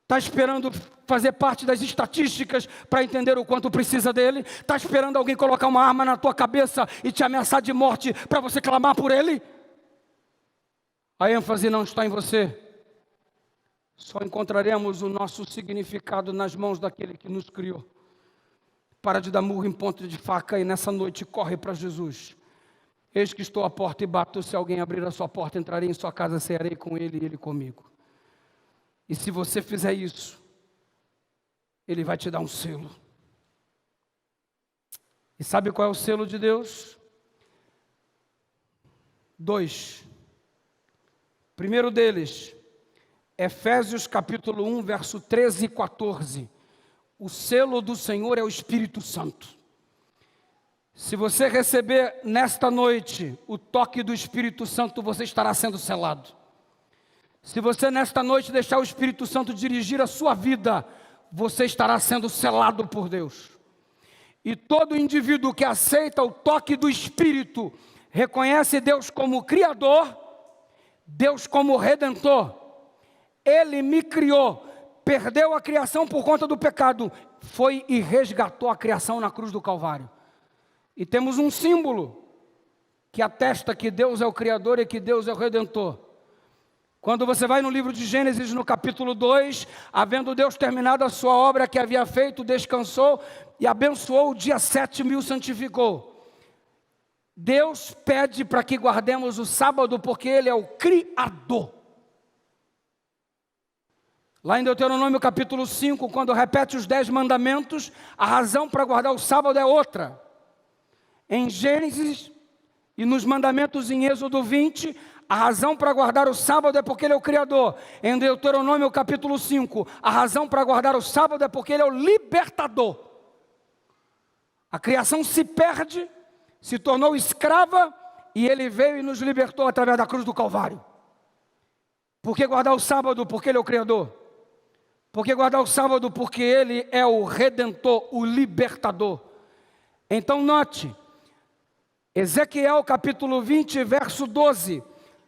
Está esperando fazer parte das estatísticas para entender o quanto precisa dele? Está esperando alguém colocar uma arma na tua cabeça e te ameaçar de morte para você clamar por ele? A ênfase não está em você. Só encontraremos o nosso significado nas mãos daquele que nos criou. Para de dar murro em ponta de faca e nessa noite corre para Jesus. Eis que estou à porta e bato, se alguém abrir a sua porta, entrarei em sua casa, cearei com ele e ele comigo. E se você fizer isso, ele vai te dar um selo. E sabe qual é o selo de Deus? 2. Primeiro deles, Efésios capítulo 1, verso 13 e 14. O selo do Senhor é o Espírito Santo. Se você receber nesta noite o toque do Espírito Santo, você estará sendo selado. Se você nesta noite deixar o Espírito Santo dirigir a sua vida, você estará sendo selado por Deus. E todo indivíduo que aceita o toque do Espírito, reconhece Deus como Criador, Deus como Redentor. Ele me criou, perdeu a criação por conta do pecado, foi e resgatou a criação na cruz do Calvário. E temos um símbolo que atesta que Deus é o Criador e que Deus é o Redentor. Quando você vai no livro de Gênesis, no capítulo 2, havendo Deus terminado a sua obra que havia feito, descansou e abençoou o dia 7º e o santificou. Deus pede para que guardemos o sábado porque Ele é o Criador. Lá em Deuteronômio capítulo 5, quando repete os 10 mandamentos, a razão para guardar o sábado é outra. Em Gênesis e nos mandamentos em Êxodo 20, a razão para guardar o sábado é porque Ele é o Criador. Em Deuteronômio capítulo 5, a razão para guardar o sábado é porque Ele é o libertador. A criação se perde, se tornou escrava e Ele veio e nos libertou através da cruz do Calvário. Por que guardar o sábado? Porque Ele é o Criador. Por que guardar o sábado? Porque Ele é o Redentor, o libertador. Então note, Ezequiel capítulo 20, verso 12.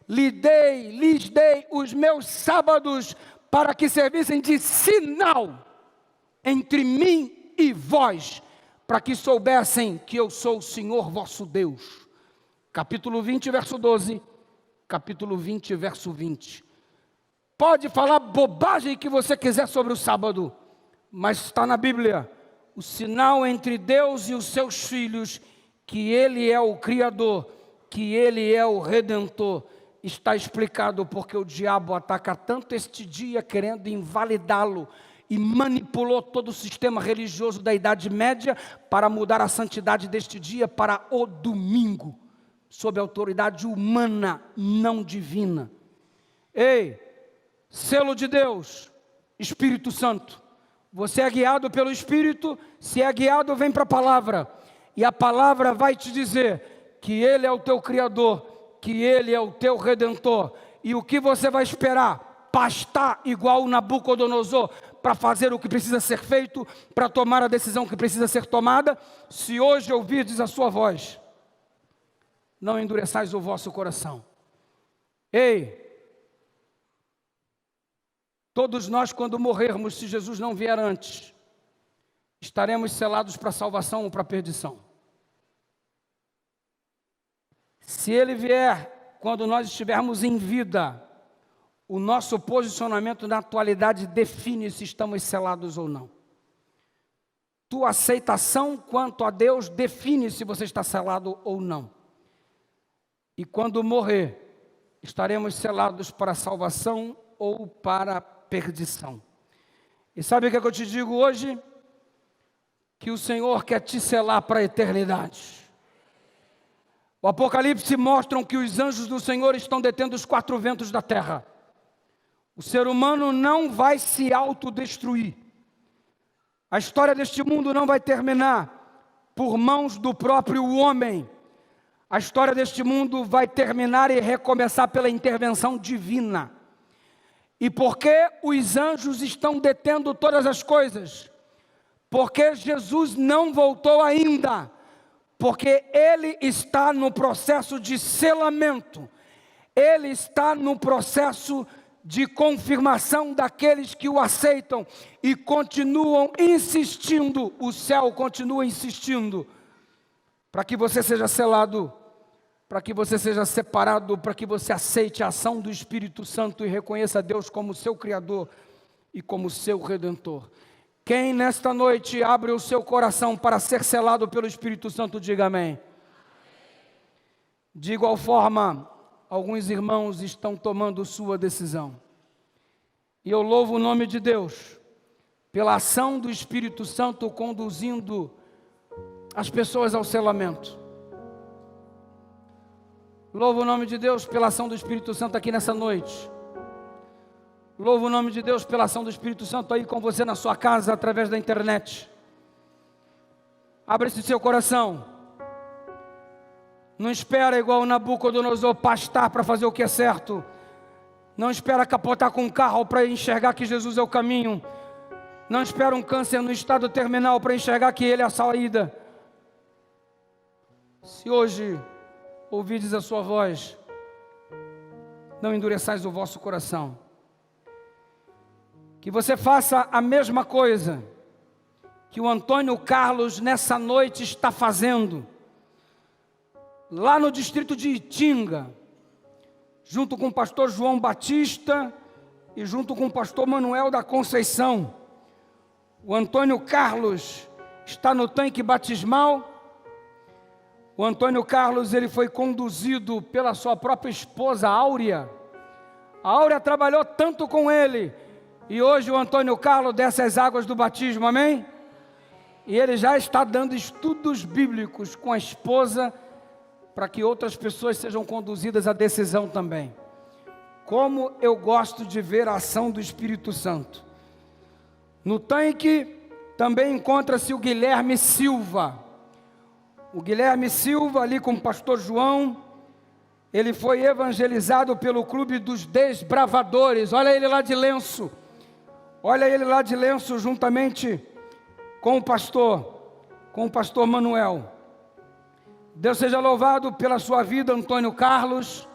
Lhes dei os meus sábados para que servissem de sinal entre mim e vós, para que soubessem que eu sou o Senhor vosso Deus. Capítulo 20, verso 12, capítulo 20, verso 20. Pode falar bobagem que você quiser sobre o sábado, mas está na Bíblia, o sinal entre Deus e os seus filhos, que Ele é o Criador, que Ele é o Redentor. Está explicado porque o diabo ataca tanto este dia querendo invalidá-lo e manipulou todo o sistema religioso da Idade Média para mudar a santidade deste dia para o domingo, sob a autoridade humana, não divina. Ei, selo de Deus, Espírito Santo. Você é guiado pelo Espírito, se é guiado, vem para a palavra. E a palavra vai te dizer que Ele é o teu Criador, que Ele é o teu Redentor. E o que você vai esperar? Pastar igual o Nabucodonosor, para fazer o que precisa ser feito, para tomar a decisão que precisa ser tomada. Se hoje ouvirdes a sua voz, não endureçais o vosso coração. Ei, todos nós quando morrermos, se Jesus não vier antes, estaremos selados para a salvação ou para a perdição. Se Ele vier quando nós estivermos em vida, o nosso posicionamento na atualidade define se estamos selados ou não. Tua aceitação quanto a Deus define se você está selado ou não. e quando morrer, estaremos selados para a salvação ou para a perdição. E sabe o que eu te digo hoje? Que o Senhor quer te selar para a eternidade. O Apocalipse mostra que os anjos do Senhor estão detendo os 4 ventos da terra. O ser humano não vai se autodestruir. A história deste mundo não vai terminar por mãos do próprio homem. A história deste mundo vai terminar e recomeçar pela intervenção divina. E por que os anjos estão detendo todas as coisas? Porque Jesus não voltou ainda. Porque Ele está no processo de selamento. Ele está no processo de confirmação daqueles que o aceitam e continuam insistindo, o céu continua insistindo, para que você seja selado, para que você seja separado, para que você aceite a ação do Espírito Santo e reconheça Deus como seu Criador e como seu Redentor. Quem nesta noite abre o seu coração para ser selado pelo Espírito Santo, diga amém. De igual forma, alguns irmãos estão tomando sua decisão. E eu louvo o nome de Deus, pela ação do Espírito Santo conduzindo as pessoas ao selamento. Louvo o nome de Deus pela ação do Espírito Santo aqui nessa noite. Louvo o nome de Deus pela ação do Espírito Santo aí com você na sua casa, através da internet. Abre esse seu coração. Não espera igual Nabucodonosor pastar para fazer o que é certo. Não espera capotar com um carro para enxergar que Jesus é o caminho. Não espera um câncer no estado terminal para enxergar que Ele é a saída. Se hoje ouvides a sua voz, não endureçais o vosso coração. Que você faça a mesma coisa que o Antônio Carlos nessa noite está fazendo, lá no distrito de Itinga, junto com o pastor João Batista e junto com o pastor Manuel da Conceição. O Antônio Carlos está no tanque batismal. O Antônio Carlos, ele foi conduzido pela sua própria esposa Áurea. A Áurea trabalhou tanto com ele, e hoje o Antônio Carlos desce as águas do batismo, amém? E ele já está dando estudos bíblicos com a esposa, para que outras pessoas sejam conduzidas à decisão também. Como eu gosto de ver a ação do Espírito Santo. No tanque também encontra-se o Guilherme Silva. O Guilherme Silva, ali com o pastor João, ele foi evangelizado pelo Clube dos Desbravadores. Olha ele lá de lenço. Olha ele lá de lenço, juntamente com o pastor Manuel. Deus seja louvado pela sua vida, Antônio Carlos.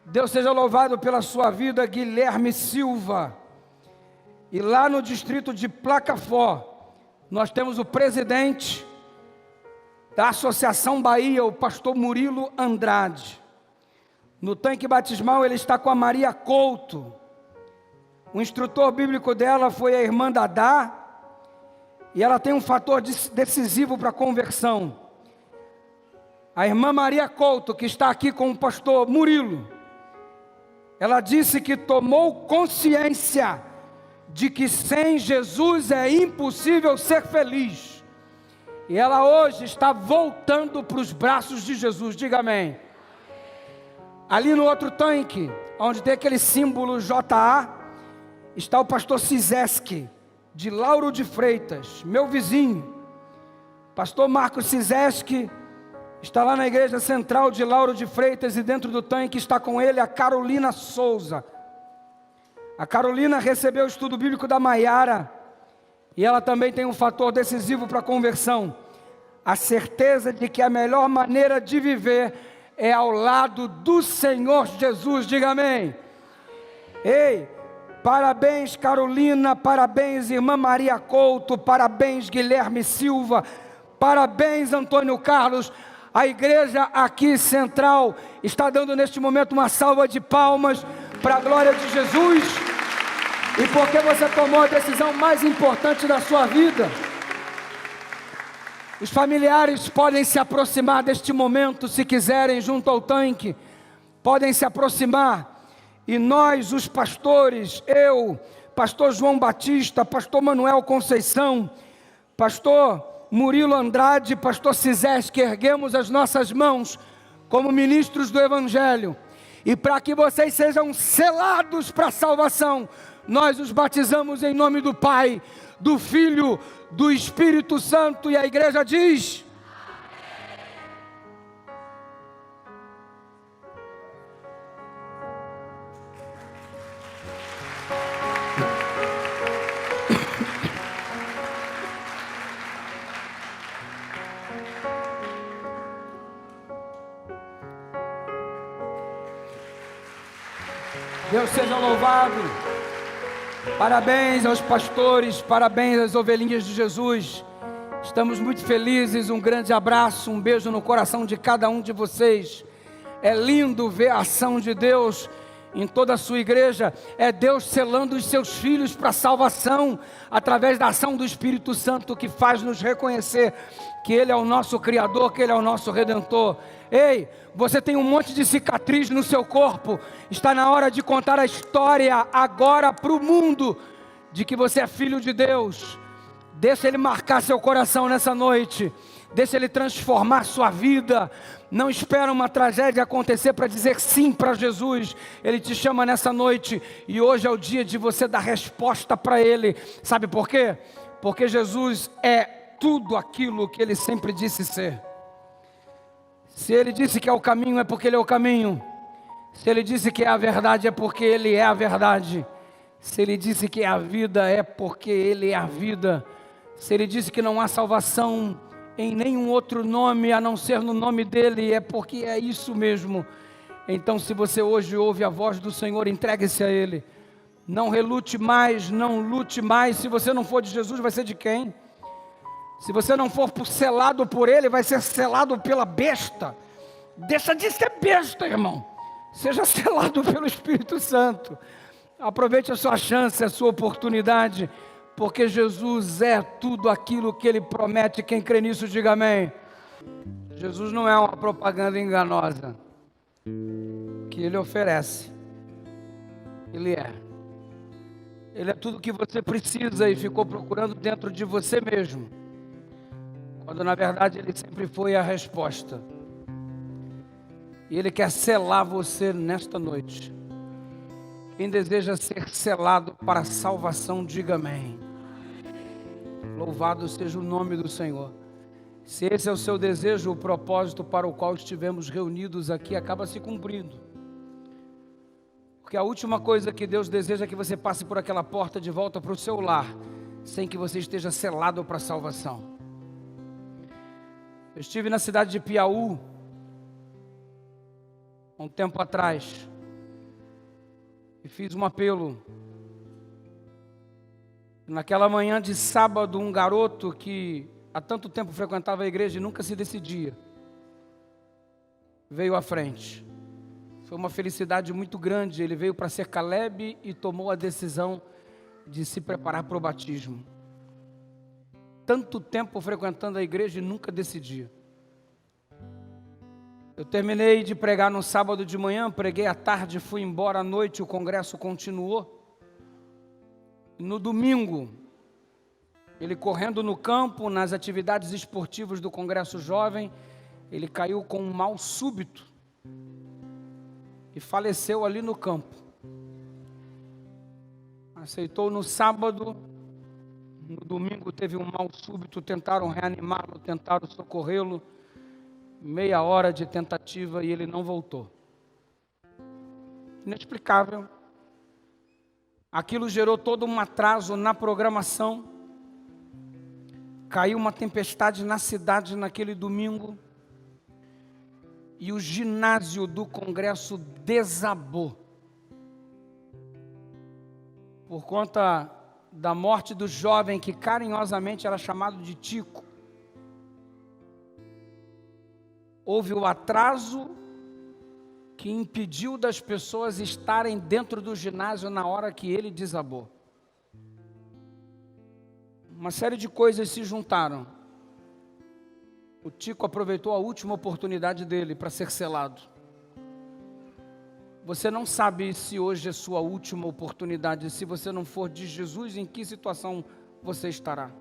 Deus seja louvado pela sua vida, Guilherme Silva. E lá no distrito de Placafó, nós temos o presidente da Associação Bahia, o pastor Murilo Andrade. No tanque batismal ele está com a Maria Couto. O instrutor bíblico dela foi a irmã Dadá, e ela tem um fator decisivo para a conversão. A irmã Maria Couto, que está aqui com o pastor Murilo, ela disse que tomou consciência de que sem Jesus é impossível ser feliz. E ela hoje está voltando para os braços de Jesus, diga amém. Ali no outro tanque, onde tem aquele símbolo JA, está o pastor Cizeski, de Lauro de Freitas, meu vizinho. Pastor Marcos Cizeski está lá na igreja central de Lauro de Freitas, e dentro do tanque está com ele a Carolina Souza. A Carolina recebeu o estudo bíblico da Maiara, e ela também tem um fator decisivo para a conversão: a certeza de que a melhor maneira de viver é ao lado do Senhor Jesus, diga amém. Ei, parabéns Carolina, parabéns irmã Maria Couto, parabéns Guilherme Silva, parabéns Antônio Carlos. A igreja aqui central está dando neste momento uma salva de palmas para a glória de Jesus, e porque você tomou a decisão mais importante da sua vida. Os familiares podem se aproximar deste momento, se quiserem, junto ao tanque. Podem se aproximar. E nós, os pastores, eu, pastor João Batista, pastor Manuel Conceição, pastor Murilo Andrade, pastor Cisés, que erguemos as nossas mãos como ministros do Evangelho. E para que vocês sejam selados para a salvação, nós os batizamos em nome do Pai, do Filho, do Espírito Santo. E a igreja diz: Deus seja louvado. Parabéns aos pastores, parabéns às ovelhinhas de Jesus. Estamos muito felizes. Um grande abraço, um beijo no coração de cada um de vocês. É lindo ver a ação de Deus em toda a sua igreja. É Deus selando os seus filhos para a salvação, através da ação do Espírito Santo, que faz nos reconhecer que Ele é o nosso Criador, que Ele é o nosso Redentor. Ei, você tem um monte de cicatriz no seu corpo. Está na hora de contar a história agora para o mundo, de que você é filho de Deus. Deixa Ele marcar seu coração nessa noite. Deixa Ele transformar sua vida. Não espera uma tragédia acontecer para dizer sim para Jesus. Ele te chama nessa noite. E hoje é o dia de você dar resposta para Ele. Sabe por quê? Porque Jesus é tudo aquilo que Ele sempre disse ser. Se Ele disse que é o caminho, é porque Ele é o caminho. Se Ele disse que é a verdade, é porque Ele é a verdade. Se Ele disse que é a vida, é porque Ele é a vida. Se Ele disse que não há salvação em nenhum outro nome a não ser no nome dEle, é porque é isso mesmo. Então, se você hoje ouve a voz do Senhor, entregue-se a Ele. Não relute mais, não lute mais. Se você não for de Jesus, vai ser de quem? Se você não for selado por Ele, vai ser selado pela besta. Deixa de ser besta, irmão. Seja selado pelo Espírito Santo. Aproveite a sua chance, a sua oportunidade, porque Jesus é tudo aquilo que Ele promete. Quem crê nisso, diga amém. Jesus não é uma propaganda enganosa que Ele oferece. Ele é. Ele é tudo que você precisa e ficou procurando dentro de você mesmo, quando na verdade Ele sempre foi a resposta. E Ele quer selar você nesta noite. Quem deseja ser selado para a salvação, diga amém. Louvado seja o nome do Senhor. Se esse é o seu desejo, o propósito para o qual estivemos reunidos aqui acaba se cumprindo. Porque a última coisa que Deus deseja é que você passe por aquela porta de volta para o seu lar, sem que você esteja selado para a salvação. Eu estive na cidade de Piauí, um tempo atrás, e fiz um apelo. Naquela manhã de sábado, um garoto que há tanto tempo frequentava a igreja e nunca se decidia, veio à frente. Foi uma felicidade muito grande. Ele veio para ser Caleb e tomou a decisão de se preparar para o batismo. Tanto tempo frequentando a igreja e nunca decidia. Eu terminei de pregar no sábado de manhã, preguei à tarde, fui embora à noite, o congresso continuou. No domingo, ele correndo no campo, nas atividades esportivas do Congresso Jovem, ele caiu com um mal súbito e faleceu ali no campo. Aceitou no sábado, no domingo teve um mal súbito, tentaram reanimá-lo, tentaram socorrê-lo, meia hora de tentativa e ele não voltou. Inexplicável. Aquilo gerou todo um atraso na programação. Caiu uma tempestade na cidade naquele domingo e o ginásio do congresso desabou por conta da morte do jovem que carinhosamente era chamado de Tico. Houve o atraso que impediu das pessoas estarem dentro do ginásio na hora que ele desabou. Uma série de coisas se juntaram O Tico aproveitou a última oportunidade dele para ser selado. Você não sabe se hoje é sua última oportunidade. Se você não for de Jesus, em que situação você estará?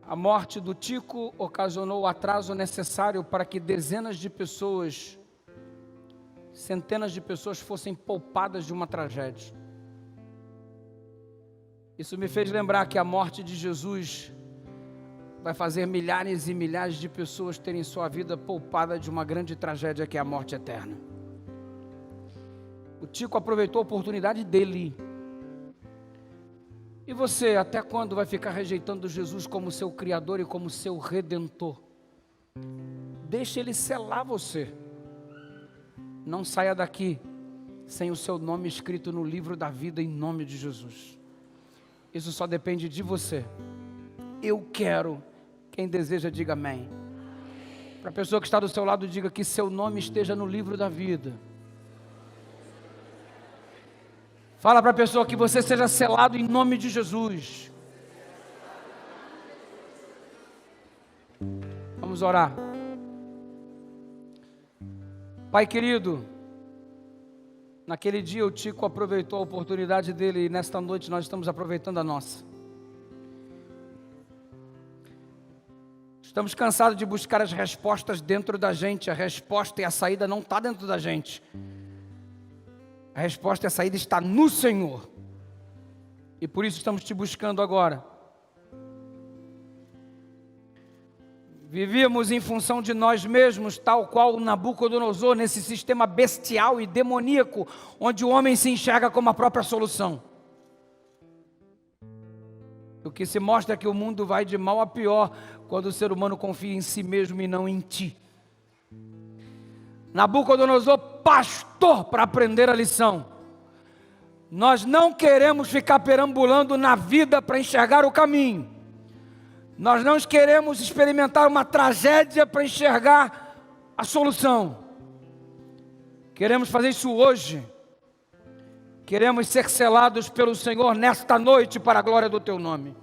A morte do Tico ocasionou o atraso necessário para que dezenas de pessoas, centenas de pessoas fossem poupadas de uma tragédia. Isso me fez lembrar que a morte de Jesus vai fazer milhares e milhares de pessoas terem sua vida poupada de uma grande tragédia que é a morte eterna. O Tico aproveitou a oportunidade dele. E você, até quando vai ficar rejeitando Jesus como seu Criador e como seu Redentor? Deixe Ele selar você. Não saia daqui sem o seu nome escrito no livro da vida, em nome de Jesus. Isso só depende de você. Eu quero. Quem deseja, diga amém. Para a pessoa que está do seu lado, diga que seu nome esteja no livro da vida. Fala para a pessoa que você seja selado em nome de Jesus. Vamos orar. Pai querido, naquele dia o Tico aproveitou a oportunidade dele e nesta noite nós estamos aproveitando a nossa. Estamos cansados de buscar as respostas dentro da gente. A resposta e a saída não está dentro da gente. A resposta e a saída está no Senhor. E por isso estamos te buscando agora. Vivíamos em função de nós mesmos, tal qual o Nabucodonosor, nesse sistema bestial e demoníaco, onde o homem se enxerga como a própria solução. O que se mostra é que o mundo vai de mal a pior, quando o ser humano confia em si mesmo e não em ti. Nabucodonosor pastor para aprender a lição. Nós não queremos ficar perambulando na vida para enxergar o caminho. Nós não queremos experimentar uma tragédia para enxergar a solução. Queremos fazer isso hoje. Queremos ser selados pelo Senhor nesta noite para a glória do Teu nome.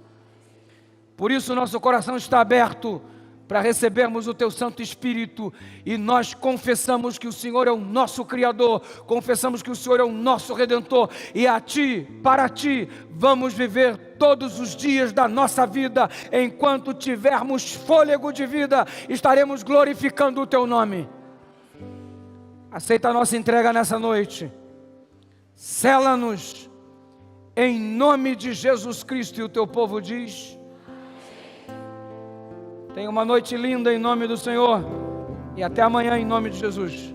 Por isso nosso coração está aberto para recebermos o Teu Santo Espírito, e nós confessamos que o Senhor é o nosso Criador, confessamos que o Senhor é o nosso Redentor, e a Ti, para Ti, vamos viver todos os dias da nossa vida. Enquanto tivermos fôlego de vida, estaremos glorificando o Teu nome. Aceita a nossa entrega nessa noite, sela-nos em nome de Jesus Cristo, e o Teu povo diz... Tenha uma noite linda em nome do Senhor. E até amanhã em nome de Jesus.